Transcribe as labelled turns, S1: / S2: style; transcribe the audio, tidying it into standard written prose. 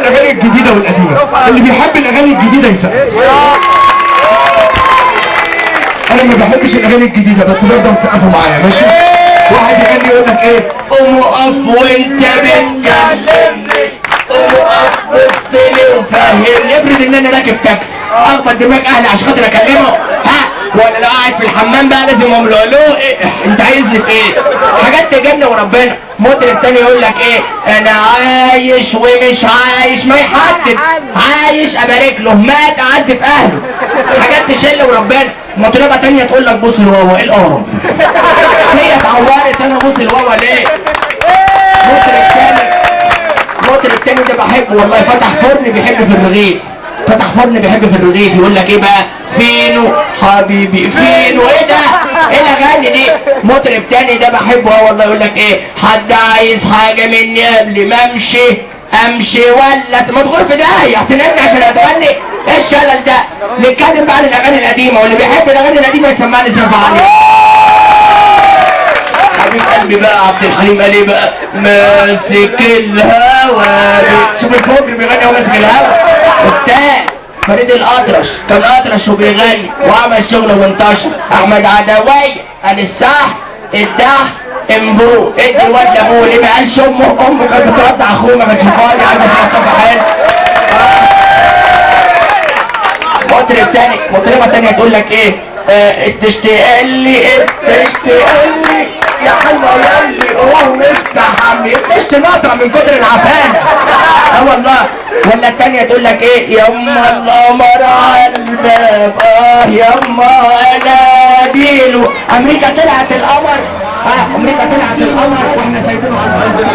S1: الاغاني الجديده والقديمه، اللي بيحب الاغاني الجديده يسقف. انا ما بحبش الاغاني الجديده بس برضه هتسقفوا معايا ماشي؟ واحد يغني يقول لك ايه؟ قوم اقف وانت بتكلمني، قوم اقف بصلي وفهمني. افرض ان انا راكب تاكسي اخبط دماغ اهلي عشان خاطر اكلمه، ها؟ ولا لو قاعد في الحمام بقى لازم اقول له ايه انت عايزني في ايه؟ حاجات تجنن وربنا. مطرب تاني يقول لك ايه؟ انا عايش ومش عايش، ما يحدد، عايش ابارك له، مات اعذب اهله، حاجات تشل وربنا. مطربه تانيه تقول لك بص الواوا، ايه القرف؟ هي اتعورت انا بص الواوا ليه؟ مطرب تاني ده بحبه والله، فتح فرن بيحب في الرغيف، فتح فرن بيحب في الرغيف. يقول لك ايه بقى؟ فينو حبيبي فينو. ايه ده؟ ايه الاغاني دي؟ مطرب تاني ده بحبه والله. يقول لك ايه؟ حد عايز حاجه مني قبل ما امشي ولا مدخول في داهيه هتنامني عشان اتغني؟ ايه الشلل ده؟ نتكلم بقى عن الاغاني القديمه، واللي بيحب الاغاني القديمه يسمعني سقف عليه. حبيب قلبي بقى عبد الحليم قال ايه بقى؟ ماسك الهوا. شوف الفجر بيغني وهو ماسك الهوا. استاذ فريد الأطرش كان أطرش وبيغني وعمل شغل وانتشر. أحمد عدوية قال الصح الدح امبرو. ادي الواد لابوه ليه ما قالش امه كانت بترضع اخوه ما كانش فاضي عايز اسمع صوتها حلو. مطربة تانية تقول لك ايه؟ تشتاق لي يا حلوة ياللي قوم استحمي. تشتنقطع من كتر العفانة. والله. ولا التانية تقول لك ايه؟ يما القمر على الباب، يما انا ديله. امريكا طلعت القمر، امريكا طلعت القمر واحنا سايبينه على الارض.